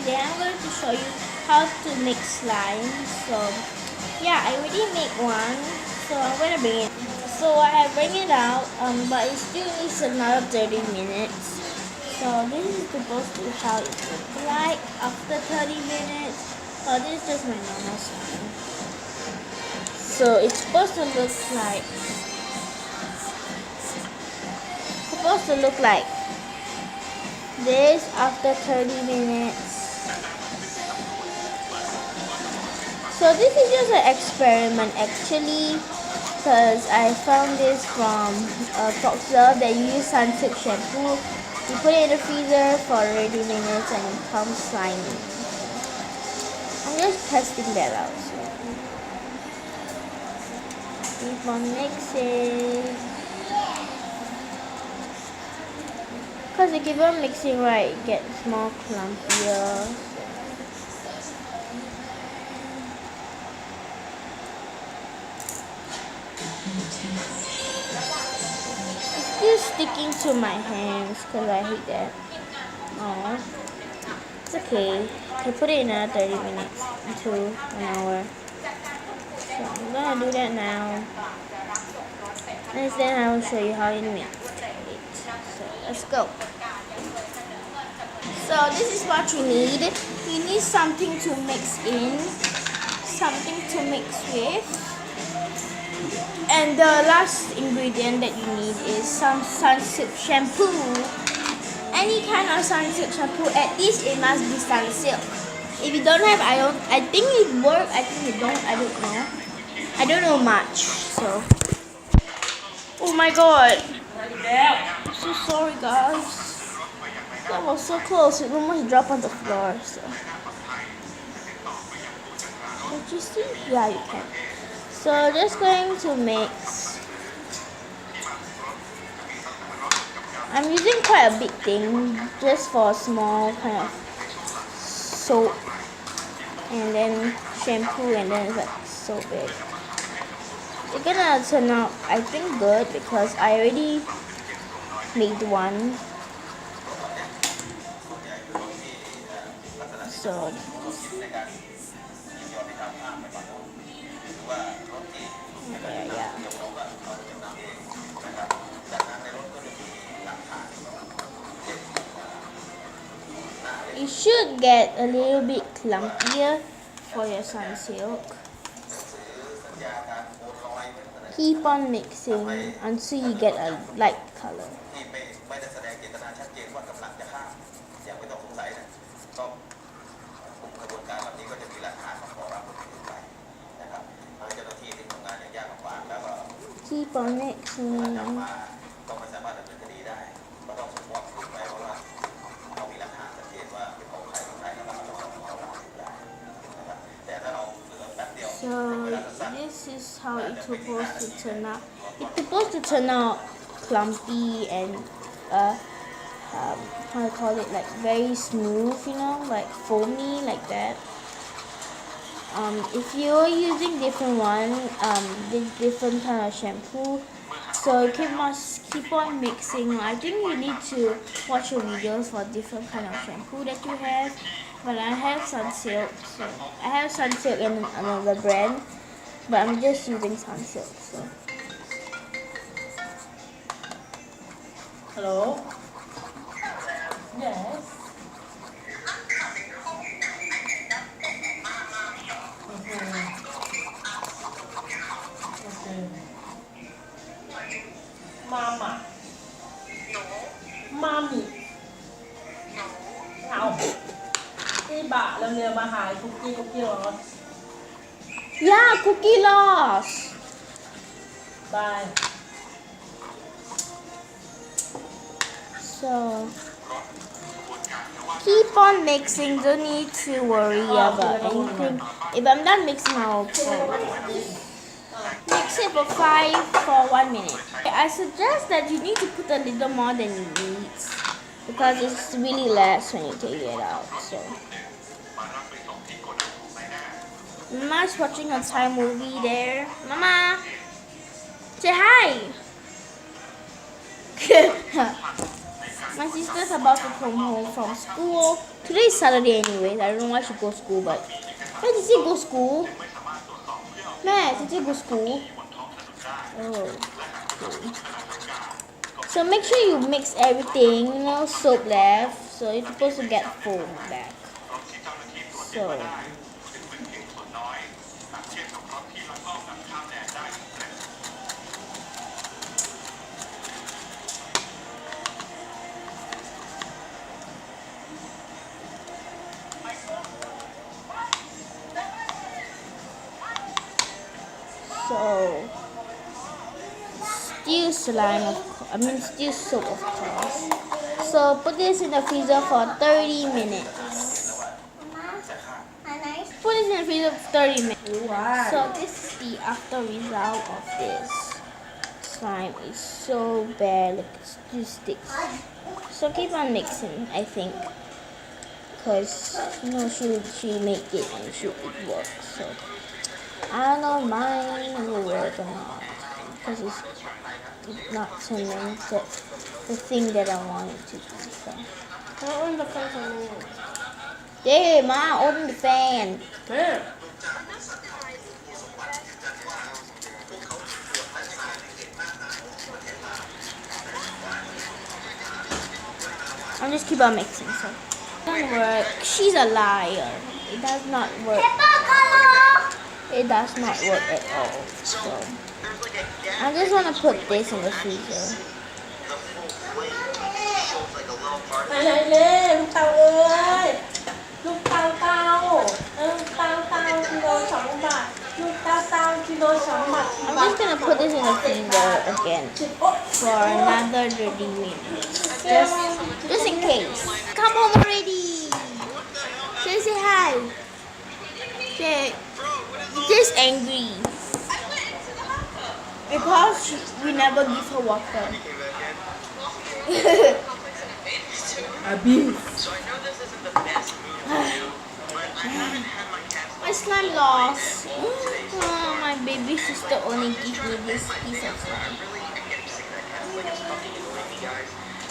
today I'm going to show you how to make slime. So yeah, I already made one, so I'm going to bring it. So I have bring it out, but it still needs another 30 minutes. So this is supposed to be how it looks like after 30 minutes. So this is just my normal slime. So it's supposed to look like this after 30 minutes. So this is just an experiment actually, because I found this from Proxer. They use Sunsilk shampoo. You put it in the freezer for 30 minutes and it comes slimy. I'm just testing that out. So keep on mixing. Because if you keep on mixing right, it gets more clumpier. It's still sticking to my hands because I hate that. Oh, it's okay. I put it in another 30 minutes to an hour. So I'm gonna do that now. And then I will show you how you mix it. So let's go. So this is what you need. You need something to mix in, something to mix with. And the last ingredient that you need is some Sunsilk shampoo. Any kind of Sunsilk shampoo, at least it must be Sunsilk. If you don't have, I think it works. I think it don't. I don't know. I don't know much. So, oh my god! I'm so sorry, guys. That was so close. It almost dropped on the floor. So, can you see? Yeah, you can. So just going to mix. I'm using quite a big thing just for a small kind of soap and then shampoo, and then it's like so big. It's gonna turn out, I think, good because I already made one. So there, yeah. You should get a little bit clumpier for your Sunsilk. Keep on mixing until you get a light color. Keep on mixing. So this is how it's supposed to turn out. It's supposed to turn out clumpy and how to call it, like very smooth, you know, like foamy like that. If you're using different one, different kind of shampoo, so you must keep on mixing. I think you need to watch your videos for different kind of shampoo that you have. But I have Sunsilk, so I have Sunsilk in another brand, but I'm just using Sunsilk. So. Hello? Yes. Okay. Mama. Mommy. เอาที่บะเร็วๆมาหายคุกกี้เหรอ Yeah, cookie lost. Bye. So keep on mixing. Don't need to worry about anything. If I'm done mixing, I'll mix it for 1 minute. I suggest that you need to put a little more than you need because it's really less when you take it out. So Mama's watching a Thai movie there. Mama, say hi. My sister's about to come home from school. Today is Saturday anyways. I don't know why she goes school, but where did she go school? Man, did she go school? Oh. Okay. So make sure you mix everything. No soap left. So you're supposed to get foam back. So. So, still slime, still soap, of course. So, put this in the freezer for 30 minutes. Put this in the freezer for 30 minutes. Wow. So, this is the after result of this. Slime is so bad, look, it still sticks. So, keep on mixing, I think. Because, she make it and it work. So, I don't know if mine will work or not. Because it's not turning the thing that I want it to be. So. Open the fan for me. Yeah, Ma, open the fan. Here. I'll just keep on mixing. So. It doesn't work. She's a liar. It does not work. It does not work at all. So I just want to put this in the freezer. ไหนเล่ลูกเตาเอ้ยลูกเตาเตาลูกเตาเตากิโล2 บาทลูกเตาเตากิโล2 บาท I'm just gonna put this in the freezer again for another 30 minutes. Just in case. Come home already. Say hi. Say, just angry because we never give her water. Abuse. My slime lost. Oh, my baby sister only gave me this piece of slime.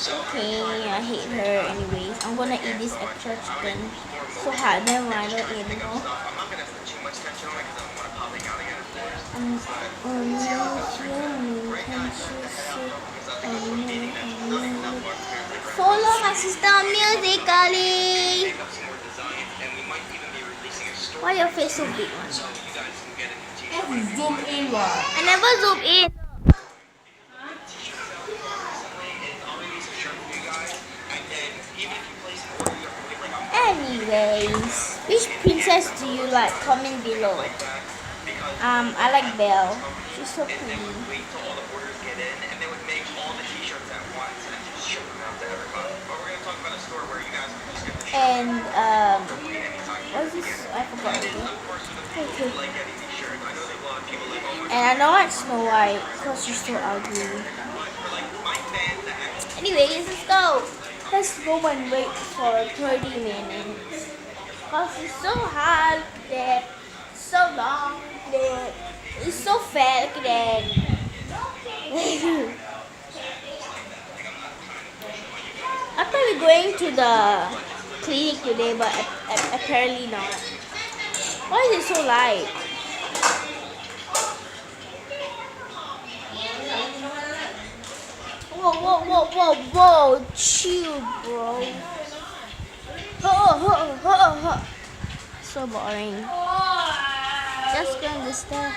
Okay, I hate her anyways. I'm gonna eat this extra chicken. So hard, then why don't eat it more? Follow my sister musically. Why your face so big one? Zoom in ว่ะ I never zoom in. Anyways, which princess do you like? Comment below. I like Belle. She's so pretty. And what's this? I forgot already. Okay. And I know it's Snow White because she's so ugly. Anyways, let's go. Let's go and wait for 30 minutes. Because it's so hard, that so long, that it's so fat, that I thought we were going to the clinic today, but apparently not. Why is it so light? Whoa, chill, bro. So boring. Just gonna stay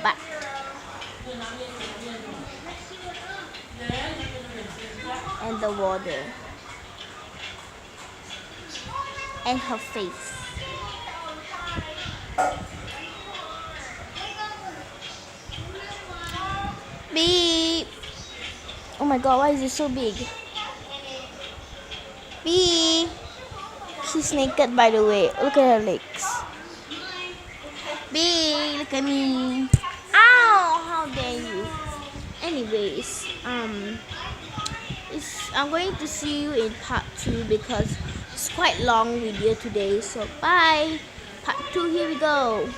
back. And the water. And her face. Beep. Oh my god, why is it so big? Beep. She's naked, by the way. Look at her legs. Beep, look at me. Ow, how dare you. Anyways, I'm going to see you in part 2 because it's quite long video today. So bye. Part 2, here we go.